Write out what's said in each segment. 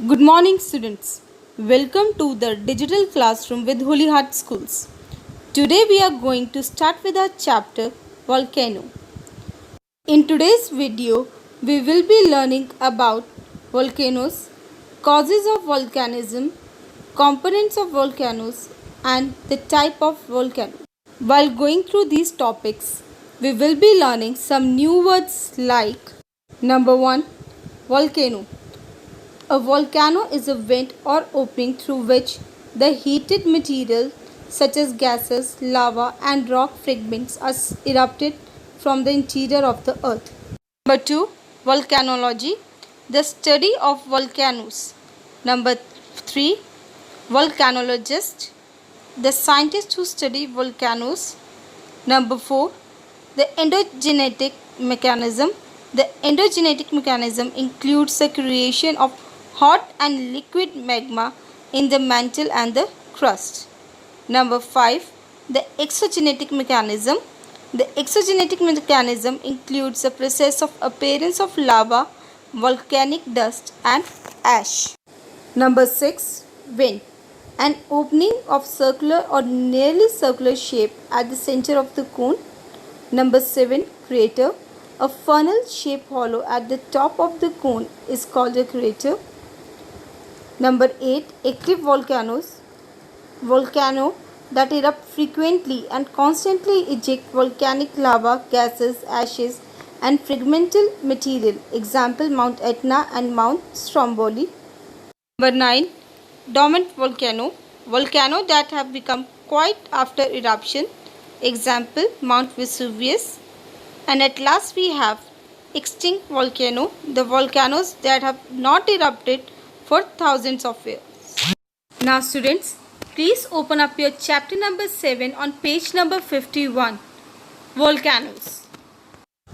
Good morning, students. Welcome to the digital classroom with Holy Heart Schools. Today we are going to start with our chapter Volcano. In today's video, we will be learning about volcanoes, causes of volcanism, components of volcanoes, and the type of volcano. While going through these topics, we will be learning some new words like number 1, volcano. A volcano is a vent or opening through which the heated material such as gases, lava and rock fragments are erupted from the interior of the earth. Number 2. Volcanology, the study of volcanoes. Number 3. Volcanologist, the scientists who study volcanoes. Number 4. The endogenetic mechanism. The endogenetic mechanism includes the creation of hot and liquid magma in the mantle and the crust. Number 5. The exogenetic mechanism. The exogenetic mechanism includes the process of appearance of lava, volcanic dust and ash. Number 6. Vent. An opening of circular or nearly circular shape at the center of the cone. Number 7. Crater. A funnel-shaped hollow at the top of the cone is called a crater. Number 8. Active volcanoes. Volcano that erupt frequently and constantly eject volcanic lava, gases, ashes and fragmental material. Example Mount Etna and Mount Stromboli. Number 9. Dormant volcano. Volcano that have become quiet after eruption. Example Mount Vesuvius. And at last we have extinct volcano, the volcanoes that have not erupted for thousands of years. Now students, please open up your chapter number 7 on page number 51, volcanoes.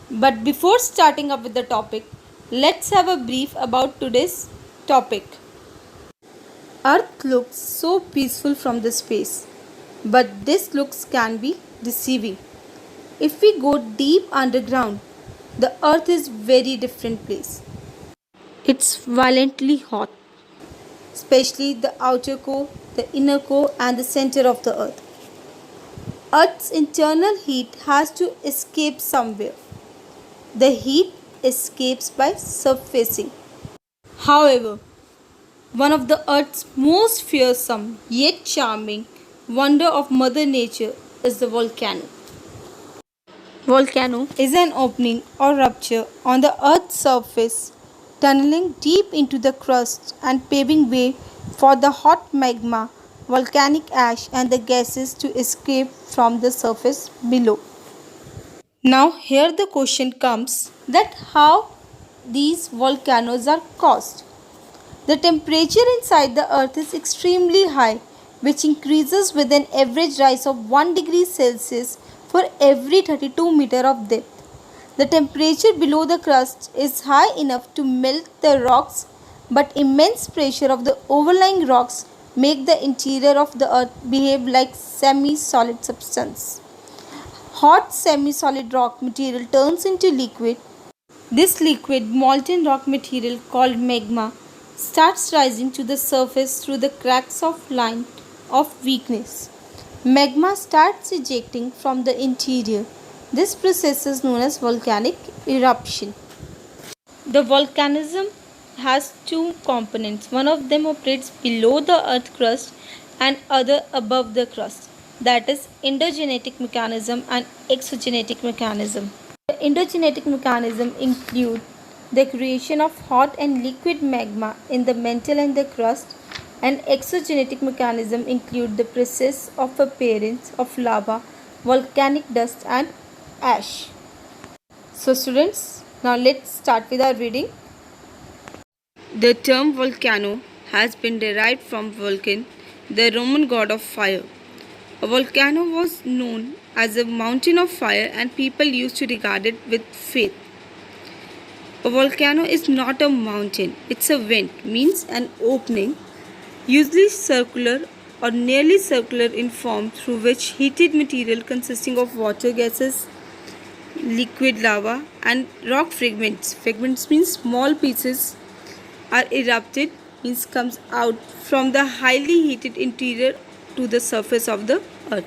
But before starting up with the topic, let's have a brief about today's topic. Earth looks so peaceful from the space, but this looks can be deceiving. If we go deep underground, the earth is very different place. It's violently hot, especially the outer core, the inner core and the center of the earth. Earth's internal heat has to escape somewhere. The heat escapes by surfacing. However, one of the earth's most fearsome yet charming wonder of Mother Nature is the volcano. Volcano is an opening or rupture on the earth's surface, tunneling deep into the crust and paving way for the hot magma, volcanic ash and the gases to escape from the surface below. Now here the question comes that how these volcanoes are caused. The temperature inside the earth is extremely high, which increases with an average rise of 1 degree Celsius for every 32 meters of depth. The temperature below the crust is high enough to melt the rocks, but immense pressure of the overlying rocks make the interior of the earth behave like semi-solid substance. Hot semi-solid rock material turns into liquid. This liquid molten rock material called magma starts rising to the surface through the cracks of line of weakness. Magma starts ejecting from the interior. This process is known as volcanic eruption. The volcanism has two components. One of them operates below the earth crust and other above the crust. That is endogenetic mechanism and exogenetic mechanism. The endogenetic mechanism include the creation of hot and liquid magma in the mantle and the crust, and exogenetic mechanism include the process of appearance of lava, volcanic dust and ash. So students, now let's start with our reading. The term volcano has been derived from Vulcan, the Roman god of fire. A volcano was known as a mountain of fire and people used to regard it with faith. A volcano is not a mountain, it's a vent, means an opening, usually circular or nearly circular in form, through which heated material consisting of water, gases, liquid lava and rock fragments means small pieces, are erupted means comes out from the highly heated interior to the surface of the earth.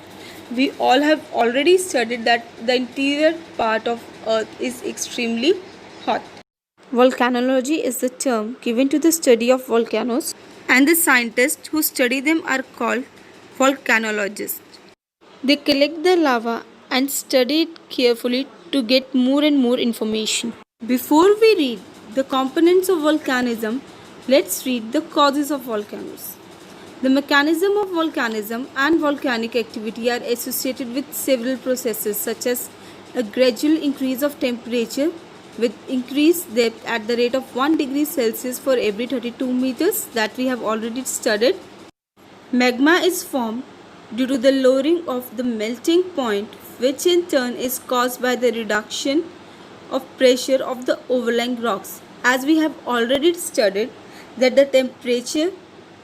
We all have already studied that the interior part of earth is extremely hot. Volcanology is the term given to the study of volcanoes, and the scientists who study them are called volcanologists. They collect the lava and study it carefully to get more and more information. Before we read the components of volcanism, let's read the causes of volcanoes. The mechanism of volcanism and volcanic activity are associated with several processes such as a gradual increase of temperature with increased depth at the rate of 1 degree Celsius for every 32 meters that we have already studied. Magma is formed due to the lowering of the melting point, which in turn is caused by the reduction of pressure of the overlying rocks. As we have already studied that the temperature,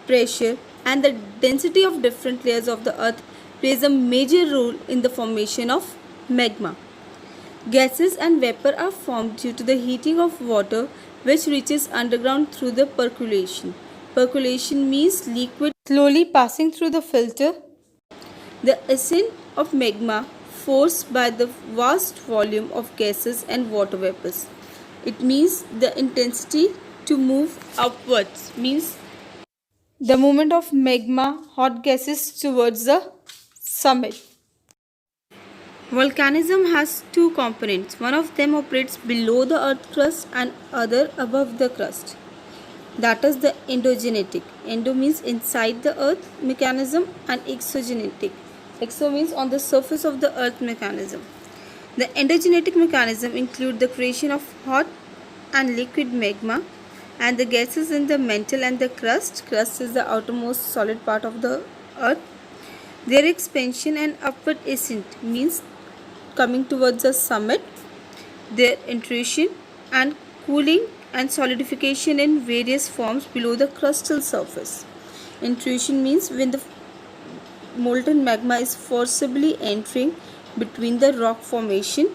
pressure and the density of different layers of the earth plays a major role in the formation of magma. Gases and vapor are formed due to the heating of water which reaches underground through the percolation. Percolation means liquid slowly passing through the filter. The ascent of magma forced by the vast volume of gases and water vapors. It means the intensity to move upwards means the movement of magma hot gases towards the summit. Volcanism has two components. One of them operates below the earth crust and other above the crust. That is the endogenetic. Endo means inside the earth mechanism and exogenetic. Exo means on the surface of the earth mechanism. The endogenetic mechanism include the creation of hot and liquid magma and the gases in the mantle and the crust. Crust is the outermost solid part of the earth. Their expansion and upward ascent means coming towards the summit. Their intrusion and cooling and solidification in various forms below the crustal surface. Intrusion means when the molten magma is forcibly entering between the rock formation.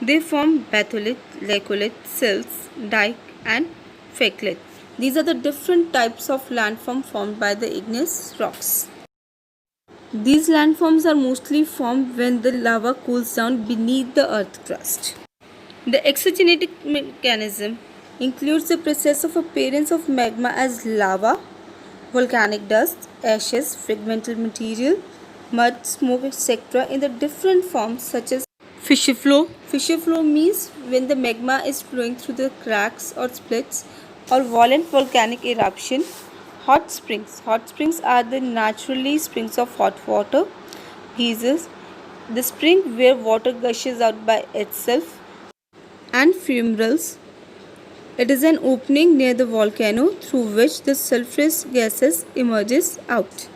They form batholith, laccolith, silts, dike and facellith. These are the different types of landform formed by the igneous rocks. These landforms are mostly formed when the lava cools down beneath the earth crust. The exogenetic mechanism includes the process of appearance of magma as lava, volcanic dust, ashes, fragmental material, mud, smoke, etc. in the different forms such as fissure flow. Fissure flow means when the magma is flowing through the cracks or splits or violent volcanic eruption. Hot springs. Hot springs are the naturally springs of hot water, geysers, the spring where water gushes out by itself, and fumaroles. It is an opening near the volcano through which the sulphurous gases emerges out.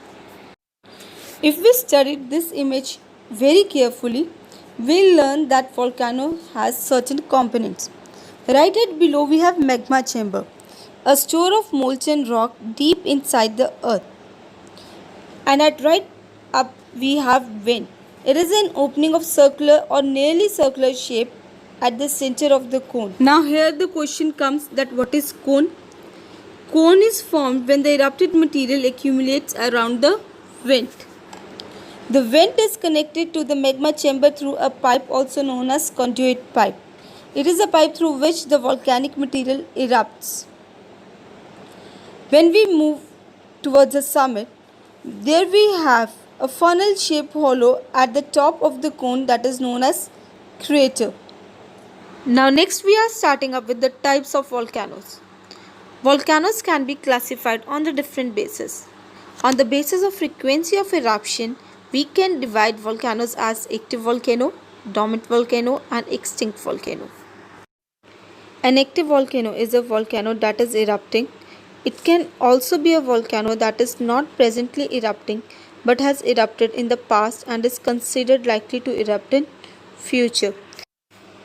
If we study this image very carefully, we'll learn that volcano has certain components. Right at below we have magma chamber, a store of molten rock deep inside the earth. And at right up we have vent. It is an opening of circular or nearly circular shape at the center of the cone. Now here the question comes that what is cone? Cone is formed when the erupted material accumulates around the vent. The vent is connected to the magma chamber through a pipe also known as conduit pipe. It is a pipe through which the volcanic material erupts. When we move towards the summit, there we have a funnel shaped hollow at the top of the cone that is known as crater. Now next we are starting up with the types of volcanoes. Volcanoes can be classified on the different bases. On the basis of frequency of eruption, we can divide volcanoes as active volcano, dormant volcano and extinct volcano. An active volcano is a volcano that is erupting. It can also be a volcano that is not presently erupting but has erupted in the past and is considered likely to erupt in future.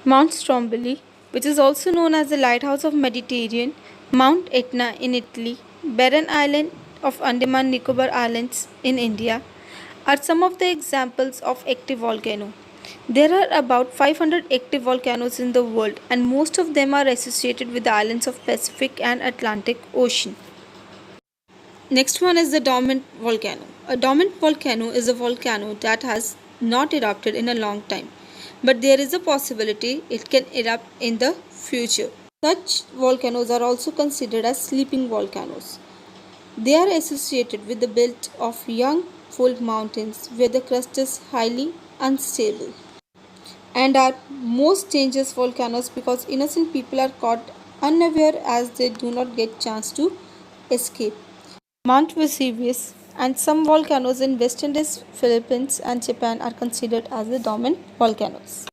Mount Stromboli, which is also known as the Lighthouse of Mediterranean, Mount Etna in Italy, Barren Island of Andaman Nicobar Islands in India, are some of the examples of active volcano. There are about 500 active volcanoes in the world, and most of them are associated with the islands of Pacific and Atlantic Ocean. Next one is the dormant volcano. A dormant volcano is a volcano that has not erupted in a long time, but there is a possibility it can erupt in the future. Such volcanoes are also considered as sleeping volcanoes. They are associated with the belt of young full mountains where the crust is highly unstable and are most dangerous volcanoes because innocent people are caught unaware as they do not get chance to escape. Mount Vesuvius and some volcanoes in western Philippines and Japan are considered as the dormant volcanoes.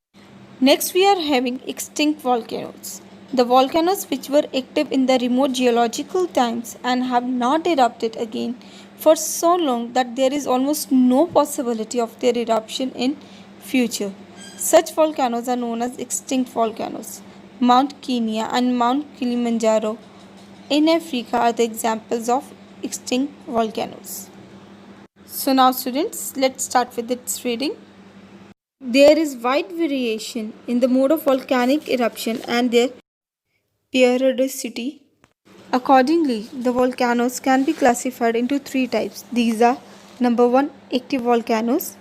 Next we are having extinct volcanoes. The volcanoes which were active in the remote geological times and have not erupted again for so long that there is almost no possibility of their eruption in future. Such volcanoes are known as extinct volcanoes. Mount Kenya and Mount Kilimanjaro in Africa are the examples of extinct volcanoes. So now students, let's start with its reading. There is wide variation in the mode of volcanic eruption and their periodicity. Accordingly, the volcanoes can be classified into three types. These are number 1, active volcanoes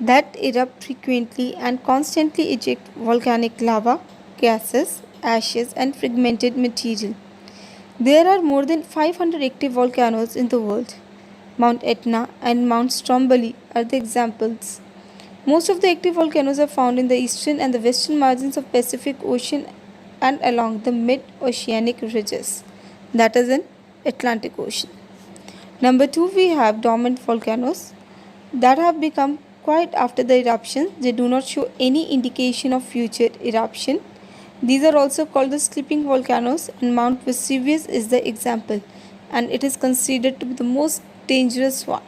that erupt frequently and constantly eject volcanic lava, gases, ashes and fragmented material. There are more than 500 active volcanoes in the world. Mount Etna and Mount Stromboli are the examples. Most of the active volcanoes are found in the eastern and the western margins of Pacific Ocean and along the mid-oceanic ridges, that is in Atlantic Ocean. Number 2, we have dormant volcanoes that have become quiet after the eruption. They do not show any indication of future eruption. These are also called the sleeping volcanoes, and Mount Vesuvius is the example, and it is considered to be the most dangerous one.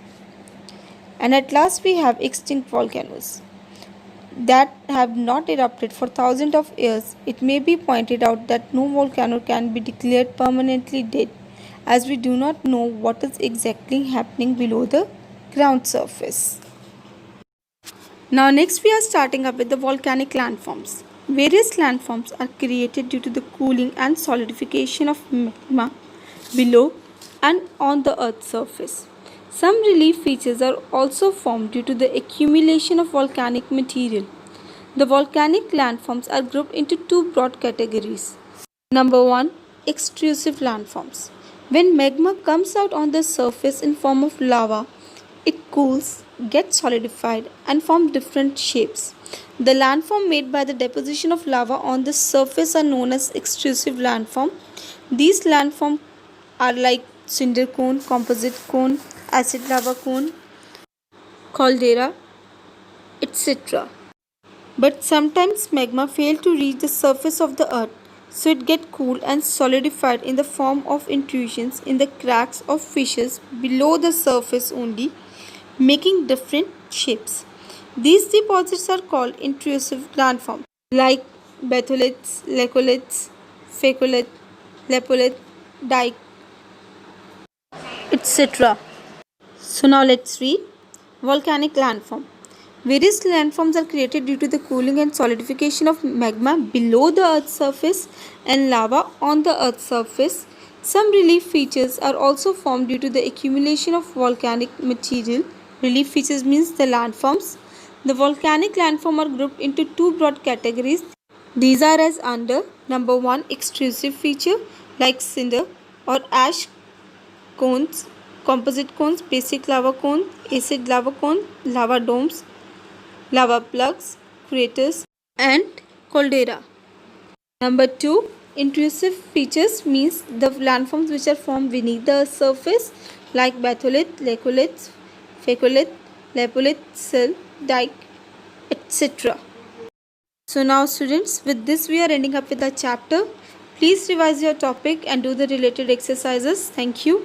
And at last we have extinct volcanoes that have not erupted for thousands of years. It may be pointed out that no volcano can be declared permanently dead, as we do not know what is exactly happening below the ground surface. Now next we are starting up with the volcanic landforms. Various landforms are created due to the cooling and solidification of magma below and on the earth's surface. Some relief features are also formed due to the accumulation of volcanic material. The volcanic landforms are grouped into two broad categories. Number 1, extrusive landforms. When magma comes out on the surface in form of lava, it cools, gets solidified and forms different shapes. The landform made by the deposition of lava on the surface are known as extrusive landform. These landforms are like cinder cone, composite cone, acid lava cone, caldera, etc. But sometimes magma fails to reach the surface of the earth, so it gets cooled and solidified in the form of intrusions in the cracks of fissures below the surface only, making different shapes. These deposits are called intrusive landforms, like batholiths, laccoliths, phacolith, lepolith, dike, etc. So now let's read volcanic landform. Various landforms are created due to the cooling and solidification of magma below the earth's surface and lava on the earth's surface. Some relief features are also formed due to the accumulation of volcanic material. Relief features means the landforms. The volcanic landform are grouped into two broad categories. These are as under. Number 1, extrusive feature like cinder or ash cones, composite cones, basic lava cone, acid lava cone, lava domes, lava plugs, craters and caldera. Number 2, intrusive features means the landforms which are formed beneath the surface like batholith, laccolith, phacolith, lepolith, sill, dike, etc. So now students, with this we are ending up with the chapter. Please revise your topic and do the related exercises. Thank you.